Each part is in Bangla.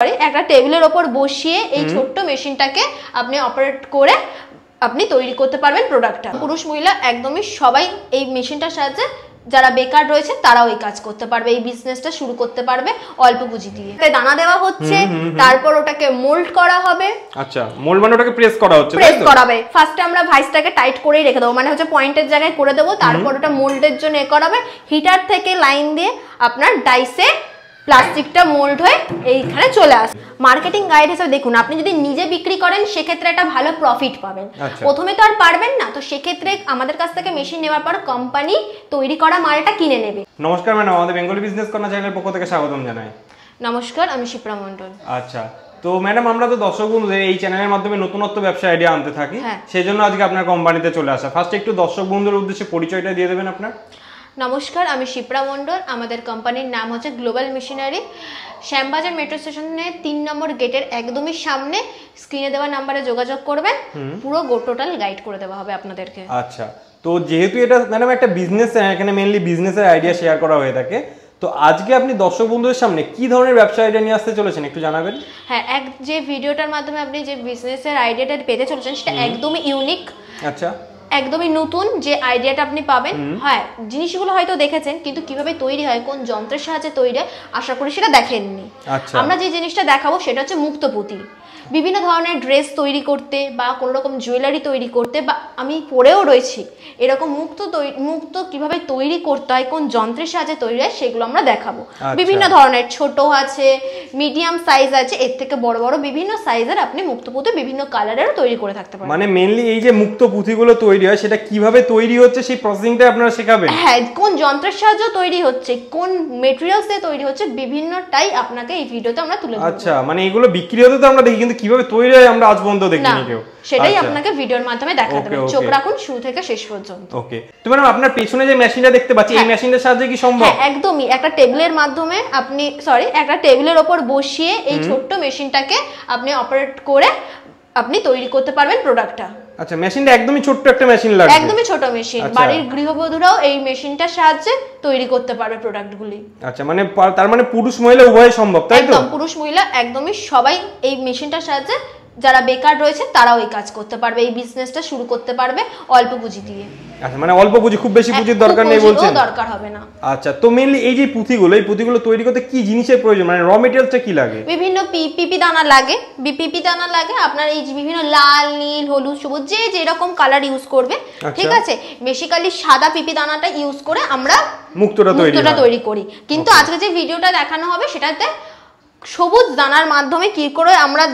একটা টেবিলের উপর বসিয়ে এই ছোট্ট মেশিনটাকে আপনি অপারেট করে আপনি তৈরি করতে পারবেন প্রোডাক্টটা। পুরুষ মহিলা একদমই সবাই এই মেশিনটার সাহায্যে, যারা বেকার রয়েছে তারাও এই কাজ করতে পারবে, এই বিজনেসটা শুরু করতে পারবে অল্প পুঁজি দিয়ে। দানা দেওয়া হচ্ছে, তারপর ওটাকে মোল্ড করা হবে। আচ্ছা, মোল্ড মানে ওটাকে প্রেস করা হচ্ছে, প্রেস করাবে। ফার্স্টে আমরা ভাইসটাকে টাইট করেই রেখে দেবো, মানে হচ্ছে পয়েন্টের জায়গায় করে দেবো, তারপর ওটা মোল্ডের জন্য করাবে। হিটার থেকে লাইন দিয়ে আপনার ডাইসে প্লাস্টিকটা মোল্ড হয়ে এইখানে চলে আসে। মার্কেটিং গাইড হিসেবে দেখুন, আপনি যদি নিজে বিক্রি করেন সেক্ষেত্রে একটা ভালো প্রফিট পাবেন। প্রথমে তো আর পারবেন না, তো সেক্ষেত্রে আমাদের কাছ থেকে মেশিন নেওয়ার পর কোম্পানি তৈরি করা মালটা কিনে নেবে। নমস্কার ম্যাডাম, আমাদের বেঙ্গলি বিজনেস কর্নার চ্যানেলের পক্ষ থেকে স্বাগতম জানাই। নমস্কার, আমি শিপ্রা মণ্ডল। আচ্ছা, তো ম্যাডাম আমরা তো দর্শক বন্ধুদের এই চ্যানেলের মাধ্যমে নতুনত্ব ব্যবসা আইডিয়া আনতে থাকি, সেজন্য আজকে আপনার কোম্পানিতে চলে আসা। ফার্স্টে একটু দর্শক বন্ধুদের উদ্দেশ্যে পরিচয়টা দিয়ে দেবেন আপনার। নমস্কার, আমি শিপ্রা মণ্ডল। আমাদের কোম্পানির নাম হচ্ছে গ্লোবাল মেশিনারি। শ্যামবাজার মেট্রো স্টেশনের 3 নম্বর গেটের একদমই সামনে স্ক্রিনে দেওয়া নাম্বারে যোগাযোগ করবেন, পুরো টোটাল গাইড করে দেওয়া হবে আপনাদেরকে। আচ্ছা, তো যেহেতু এটা ম্যাডাম একটা বিজনেস, এখানে মেইনলি বিজনেসের আইডিয়া শেয়ার করা হয়ে থাকে, তো আজকে আপনি দর্শক বন্ধুদের সামনে কি ধরনের ব্যবসা আইডিয়া নিয়ে আসতে চলেছেন একটু জানাবেন। হ্যাঁ, যে ভিডিওটার মাধ্যমে আপনি যে বিজনেসের আইডিয়াটা পেতে চলেছেন সেটা একদমই ইউনিক। আচ্ছা, একদমই নতুন যে আইডিয়াটা আপনি পাবেন। হ্যাঁ, জিনিসগুলো হয়তো দেখেছেন, কিন্তু কিভাবে তৈরি হয়, কোন যন্ত্রের সাহায্যে তৈরি হয়, আশা করি সেটা দেখেননি। আমরা যে জিনিসটা দেখাবো সেটা হচ্ছে মুক্তপুঁতি। বিভিন্ন ধরনের ড্রেস তৈরি করতে বা কোনো রকম জুয়েলারি তৈরি করতে, বা আমি পরেও রয়েছি, এরকম মুক্ত কিভাবে তৈরি করতে হয়, কোন যন্ত্রের সাহায্যে তৈরি হয়, সেগুলো আমরা দেখাবো। বিভিন্ন ধরনের ছোট আছে, মিডিয়াম সাইজ আছে, এর থেকে বড় বড় বিভিন্ন সাইজের আপনি মুক্তপুঁতি বিভিন্ন কালারেরও তৈরি করে থাকতে পারেন। মানে মেইনলি এই যে মুক্তপুঁতিগুলো তৈরি হয় সেটা কিভাবে তৈরি হচ্ছে সেই প্রসেসিংটা আপনারা শেখাবেন। হ্যাঁ, কোন যন্ত্রের সাহায্যে তৈরি হচ্ছে, কোন ম্যাটেরিয়ালস দিয়ে তৈরি হচ্ছে, বিভিন্নটাই আপনাকে এই ভিডিওতে আমরা তুলে ধরব। আচ্ছা, মানে এগুলো বিক্রি হতে তো আমরা দেখি, কিন্তু কিভাবে তৈরি হয় আমরা আজ পর্যন্ত দেখিনি কেউ। সেটাই আপনাকে ভিডিওর মাধ্যমে দেখাতে হবে। চোখ রাখুন শুরু থেকে শেষ পর্যন্ত। ওকে, তো ম্যাডাম আপনার পেছনে যে মেশিনটা দেখতে পাচ্ছি, এই মেশিনের সাহায্যে কি সম্ভব? হ্যাঁ, একদমই। একটা টেবিলের মাধ্যমে আপনি একটা টেবিলের উপর বসিয়ে এই ছোট্ট মেশিনটাকে আপনি অপারেট করে আপনি তৈরি করতে পারবেন প্রোডাক্টটা। আচ্ছা, মেশিনটা একদমই ছোট্ট একটা মেশিন লাগবে। একদমই ছোট মেশিন। বাড়ির গৃহবধূরাও এই মেশিনটার সাহায্যে তৈরি করতে পারবে প্রোডাক্টগুলি। আচ্ছা, মানে তার মানে পুরুষ মহিলা উভয়ই সম্ভব, তাই তো? একদম, পুরুষ মহিলা একদমই সবাই এই মেশিনটার সাহায্যে, যারা বেকার রয়েছে তারাও এই কাজ করতে পারবে, এই বিজনেসটা শুরু করতে পারবে অল্প পুঁজি দিয়ে। আচ্ছা, মানে অল্প পুঁজি, খুব বেশি পুঁজির দরকার নেই বলছেন? দরকার হবে না। আচ্ছা, তো মেইনলি এই যে পুঁথিগুলো তৈরি করতে কি জিনিসের প্রয়োজন, মানে র মেটেরিয়ালসটা কি লাগে? বিভিন্ন পিপি দানা লাগে, আপনার এই বিভিন্ন লাল, নীল, হলুদ, সবুজ, যে যেরকম কালার ইউজ করবে, ঠিক আছে। বেসিক্যালি সাদা পিপি দানাটা ইউজ করে আমরা মুক্তটা তৈরি করি, কিন্তু আজকে যে ভিডিওটা দেখানো হবে সেটাতে সবুজ দানার মাধ্যমে কি করে আমরা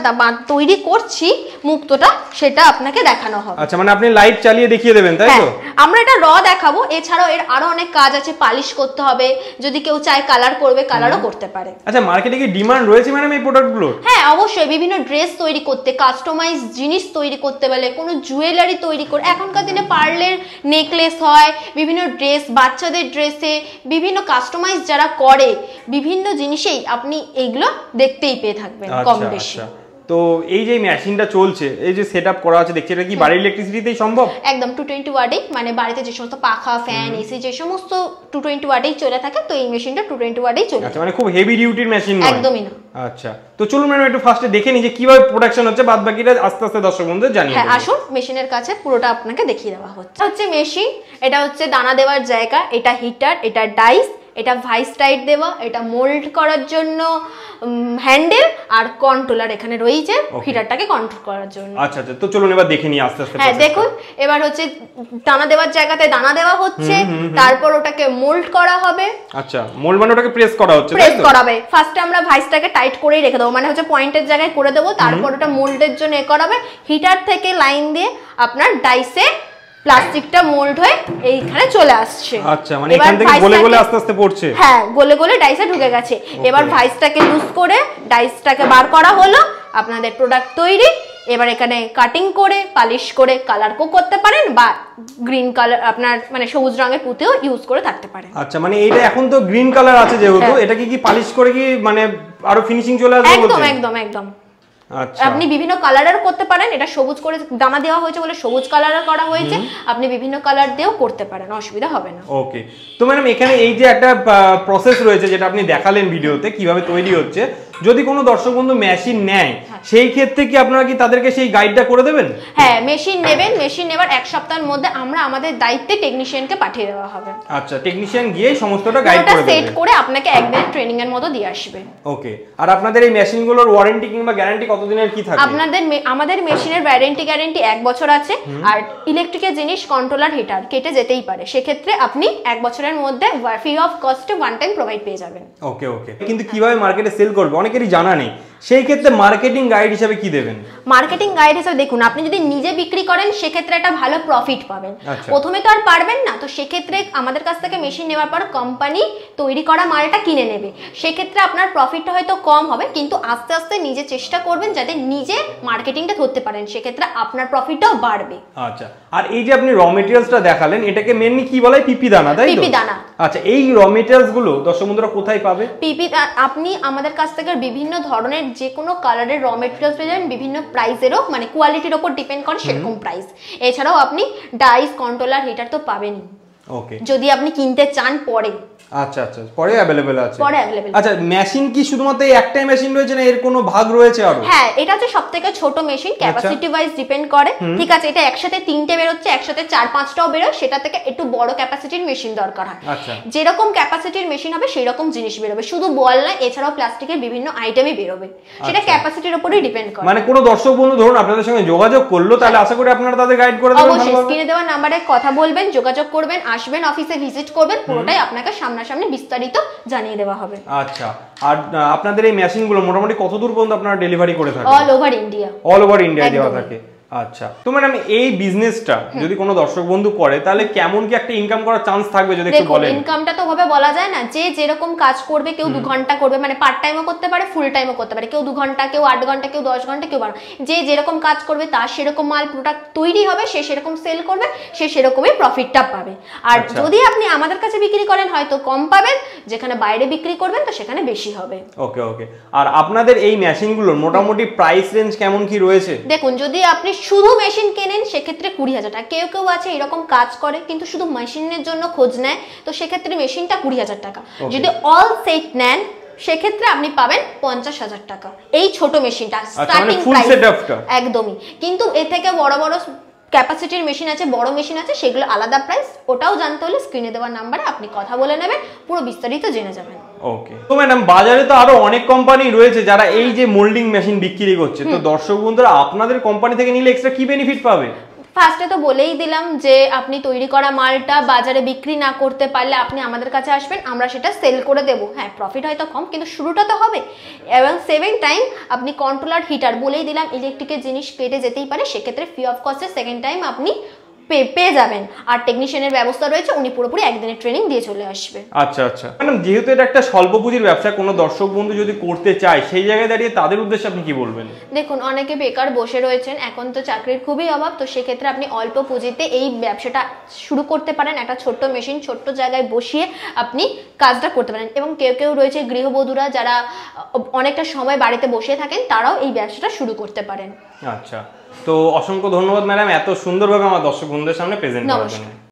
তৈরি করছি মুক্তটা, সেটা আপনাকে দেখানো হবে। আচ্ছা, মানে আপনি লাইট চালিয়ে দেখিয়ে দেবেন, তাই তো? আমরা এটা র দেখাবো, এছাড়াও এর আরো অনেক কাজ আছে। পালিশ করতে হবে, যদি কেউ চায় কালার করবে, কালারও করতে পারে। আচ্ছা, মার্কেটে কি ডিমান্ড রয়েছে ম্যাডাম এই প্রোডাক্টগুলো? হ্যাঁ, অবশ্যই। বিভিন্ন ড্রেস তৈরি করতে, কাস্টমাইজ জিনিস তৈরি করতে বলে, কোনো জুয়েলারি তৈরি করে, এখনকার দিনে পার্লের নেকলেস হয়, বিভিন্ন ড্রেস, বাচ্চাদের ড্রেসে বিভিন্ন কাস্টমাইজ যারা করে, বিভিন্ন জিনিসেই আপনি এইগুলো দেখতেই পেয়ে থাকবেন কম বেশি। তো এই যে মেশিনটা চলছে, এই যে সেটআপ করা আছে দেখছি, এটা কি বাড়ির ইলেকট্রিসিটিতেই সম্ভব? একদম 220 ওয়াটে, মানে বাড়িতে যে সমস্ত পাখা, ফ্যান, এসি যে সমস্ত 220 ওয়াটেই চলে থাকে, তো এই মেশিনটা 220 ওয়াটেই চলে। আচ্ছা, মানে খুব হেভি ডিউটির মেশিন নয়? একদমই না। আচ্ছা, তো চলুন ম্যাডাম একটু ফার্স্টে দেখে নিই যে কিভাবে প্রোডাকশন হচ্ছে, বাদ বাকিটা আস্তে আস্তে দর্শক বন্ধুদের জানিয়ে দেব। হ্যাঁ, আসুন মেশিনের কাছে পুরোটা আপনাকে দেখিয়ে দেওয়া হচ্ছে মেশিন। এটা হচ্ছে দানা দেওয়ার জায়গা, এটা হিটার, এটা ডাইস, এটা ভাইস টাইট দেওয়া, এটা মোল্ড করার জন্য হ্যান্ডেল, আর কন্ট্রোলার এখানে রয়েছে হিটারটাকে কন্ট্রোল করার জন্য। আচ্ছা, তো চলুন এবার দেখে নিই আস্তে আস্তে। হ্যাঁ, দেখুন এবার হচ্ছে দানা দেওয়ার জায়গাতে দানা দেওয়া হচ্ছে, তারপর ওটাকে মোল্ড করা হবে। আচ্ছা, মোল্ড মানে ওটাকে প্রেস করা হচ্ছে, প্রেস করাবে। ফার্স্টে আমরা ভাইসটাকে টাইট করেই রেখে দেবো, মানে হচ্ছে পয়েন্টের জায়গায় করে দেবো, তারপর ওটা মোল্ডের জন্য করাবে। হিটার থেকে লাইন দিয়ে আপনার ডাইসে প্লাস্টিকটা মোল্ড হয়ে এইখানে চলে আসছে। আচ্ছা, মানে এখান থেকে গলে গলে আস্তে আস্তে পড়ছে। হ্যাঁ, গলে গলে ডাইসে ঢুকে গেছে। এবার ভাইসটাকে লুজ করে ডাইসটাকে বার করা হলো, আপনাদের প্রোডাক্ট তৈরি। এবার এখানে কাটিং করে, পালিশ করে কালার করতে পারেন, বা গ্রিন কালার আপনার মানে সবুজ রঙের পুঁতিও ইউজ করে থাকতে পারেন। আচ্ছা, মানে এইটা এখন তো গ্রিন কালার আছে যেহেতু, এটা কি পালিশ করে কি মানে আরো ফিনিশিং চলে আসবে? একদম একদম একদম। আচ্ছা, আপনি বিভিন্ন কালারের করতে পারেন, এটা সবুজ করে দানা দেওয়া হয়েছে বলে সবুজ কালারের করা হয়েছে, আপনি বিভিন্ন কালার দিয়েও করতে পারেন, অসুবিধা হবে না। ওকে, তো ম্যাডাম এখানে এই যে একটা প্রসেস রয়েছে যেটা আপনি দেখালেন ভিডিওতে কিভাবে তৈরি হচ্ছে, যদি কোনো দর্শক বন্ধু মেশিন নেয় সেই ক্ষেত্রে কি আপনারা কি তাদেরকে সেই গাইডটা করে দেবেন? হ্যাঁ, মেশিন নেবেন, মেশিন নেবার এক সপ্তাহের মধ্যে আমরা আমাদের দায়িত্বে টেকনিশিয়ানকে পাঠিয়ে দেওয়া হবে। আচ্ছা, টেকনিশিয়ান গিয়ে সমস্তটা গাইড করে দেবে, সেট করে আপনাকে একদিনের ট্রেনিং এর মতো দিয়ে আসবে। ওকে। আর আপনাদের এই মেশিনগুলোর ওয়ারেন্টি কিংবা গ্যারান্টি কতদিনের কি থাকে? আমাদের মেশিনের গ্যারান্টি 1 বছর আছে। আর ইলেকট্রিকের জিনিস, কন্ট্রোলার, হিটার কেটে যেতেই পারে, সেক্ষেত্রে আপনি 1 বছরের মধ্যে ফ্রি অফ কস্টে ওয়ান টাইম প্রোভাইড পেয়ে যাবেন। ওকে ওকে। কিন্তু কিভাবে মার্কেটে সেল করবে অনেকেরই জানা নেই, সেই ক্ষেত্রে মার্কেটিং গাইড হিসেবে কি দেবেন? মার্কেটিং গাইড হিসেবে দেখুন, আপনি যদি নিজে বিক্রি করেন সেক্ষেত্রে একটা ভালো প্রফিট পাবেন। প্রথমে তো আর পারবেন না, তো সেক্ষেত্রে আমাদের কাছ থেকে মেশিন নেওয়ার পর কোম্পানি তৈরি করা মালটা কিনে নেবে, সেক্ষেত্রে আপনার প্রফিটটা হয়তো কম হবে, কিন্তু আস্তে আস্তে নিজে চেষ্টা করবেন যাতে নিজে মার্কেটিংটা ধরতে পারেন, সেক্ষেত্রে আপনার প্রফিটটাও বাড়বে। আচ্ছা, আর এই যে আপনি র মেটেরিয়ালসটা দেখালেন, এটাকে মেইনলি কি বলে? পিপি দানা, তাই তো? পিপি দানা। আচ্ছা, এই র মেটেরিয়ালস গুলো দর্শক বন্ধুরা কোথায় পাবে? পিপি আপনি আমাদের কাছ থেকে বিভিন্ন ধরনের যে কোনো কালারের র মেটেরিয়ালস পেয়ে যাবেন, বিভিন্ন প্রাইসেরও, মানে কোয়ালিটির উপর ডিপেন্ড করে সেরকম প্রাইস। এছাড়াও আপনি ডাইস, কন্ট্রোলার, হিটার তো পাবেনই, ওকে, যদি আপনি কিনতে চান পরে। আচ্ছা আচ্ছা, পরে अवेलेबल আছে? পরে अवेलेबल। আচ্ছা, মেশিন কি শুধুমাত্র এই একটাই মেশিন রয়েছে না এর কোনো ভাগ রয়েছে আরো? হ্যাঁ, এটা হচ্ছে সবথেকে ছোট মেশিন, ক্যাপাসিটি ওয়াইজ ডিপেন্ড করে, ঠিক আছে? এটা একসাথে 3টে বের হচ্ছে, একসাথে 4-5টাও বের হয়, সেটা থেকে একটু বড় ক্যাপাসিটির মেশিন দরকার হয়। আচ্ছা, যেরকম ক্যাপাসিটির মেশিন হবে সেই রকম জিনিস বের হবে, শুধু বল না, এছাড়াও প্লাস্টিকের বিভিন্ন আইটেমই বের হবে, সেটা ক্যাপাসিটির উপরই ডিপেন্ড করে। মানে কোনো দর্শক বন্ধু ধরুন আপনাদের সঙ্গে যোগাযোগ করলো, তাহলে আশা করি আপনারা তাদের গাইড করে দেবেন। অবশ্যই স্ক্রিনে দেওয়া নম্বরে কথা বলবেন, যোগাযোগ করবেন, আসবেন, অফিসে ভিজিট করবেন, পুরোটাই আপনাকে সামনাসামনি বিস্তারিত জানিয়ে দেওয়া হবে। আচ্ছা, আর আপনাদের এই মেশিনগুলো মোটামুটি কত দূর পর্যন্ত আপনারা ডেলিভারি করে থাকেন? All over India. All over India দেওয়া থাকে। আচ্ছা, তো ম্যাডাম এই বিজনেসটা যদি কোনো দর্শক বন্ধু করে তাহলে কেমন কি একটা ইনকাম করার চান্স থাকবে যদি একটু বলেন? ইনকামটা তো ভাবে বলা যায় না, যে যেরকম কাজ করবে, কেউ 2 ঘন্টা করবে, মানে পার্ট টাইমও করতে পারে, ফুল টাইমও করতে পারে, কেউ 2 ঘন্টা, কেউ 8 ঘন্টা, কেউ 10 ঘন্টা, কেউ 12, যে যেরকম কাজ করবে তার সেরকম মাল প্রোডাক্ট তৈরি হবে, সে সেরকম সেল করবে, সে সেরকমই প্রফিটটা পাবে। আর যদি আপনি আমাদের কাছে বিক্রি করেন হয়তো কম পাবেন, যেখানে বাইরে বিক্রি করবেন তো সেখানে বেশি হবে। ওকে ওকে। আর আপনাদের এই মেশিনগুলোর মোটামুটি প্রাইস রেঞ্জ কেমন কি রয়েছে? দেখুন, যদি আপনি শুধু মেশিন কেনেন সেক্ষেত্রে 20,000 টাকা, কেউ কেউ আছে এরকম কাজ করে কিন্তু শুধু মেশিনের জন্য খোঁজ নেয়, তো সেক্ষেত্রে মেশিনটা 20,000 টাকা। যদি অল সেট নেন সেক্ষেত্রে আপনি পাবেন 50,000 টাকা, এই ছোট মেশিনটা স্টার্টিং প্রাইস একদমই। কিন্তু এর থেকে বড় বড় ক্যাপাসিটির মেশিন আছে, বড় মেশিন আছে, সেগুলো আলাদা প্রাইস, ওটাও জানতে হলে স্ক্রিনে দেওয়া নাম্বারে আপনি কথা বলে নেবেন, পুরো বিস্তারিত জেনে যাবেন। ওকে। তো ম্যাডাম, বাজারে তো আরো অনেক কোম্পানি রয়েছে যারা এই যে মোল্ডিং মেশিন বিক্রি করছে, তো দর্শক বন্ধুরা আপনাদের কোম্পানি থেকে নিলে এক্সট্রা কি বেনিফিট পাবে? ফার্স্টে তো বলেই দিলাম যে আপনি তৈরি করা মালটা বাজারে বিক্রি না করতে পারলে আপনি আমাদের কাছে আসবেন, আমরা সেটা সেল করে দেব। হ্যাঁ, প্রফিট হয়তো কম, কিন্তু শুরুটা তো হবে। এবং 7 টাইম আপনি কন্ট্রোলার, হিটার বলেই দিলাম, ইলেকট্রিকের জিনিস কেটে যেতেই পারে, সেক্ষেত্রে ফ্রি অফ কস্টে 2nd টাইম আপনি পেয়ে যাবেন। আর টেকনিশিয়ানের ব্যবস্থা রয়েছে, উনি পুরোপুরি একদিনের ট্রেনিং দিয়ে চলে আসবে। আচ্ছা আচ্ছা ম্যাডাম, যেহেতু এটা একটা স্বল্প পুঁজির ব্যবসা, কোনো দর্শক বন্ধু যদি করতে চায় সেই জায়গায় দাঁড়িয়ে তাদের উদ্দেশ্যে আপনি কি বলবেন? দেখুন, অনেকে বেকার বসে রয়েছেন, এখন তো চাকরির খুবই অভাব, তো সেক্ষেত্রে আপনি অল্প পুঁজিতে এই ব্যবসাটা শুরু করতে পারেন। একটা ছোট্ট মেশিন ছোট্ট জায়গায় বসিয়ে আপনি কাজটা করতে পারেন। এবং কেউ কেউ রয়েছে গৃহবধূরা যারা অনেকটা সময় বাড়িতে বসে থাকেন, তারাও এই ব্যবসাটা শুরু করতে পারেন। আচ্ছা, তো অসংখ্য ধন্যবাদ ম্যাডাম এত সুন্দরভাবে আমার দর্শক বন্ধুদের সামনে প্রেজেন্ট করার জন্য।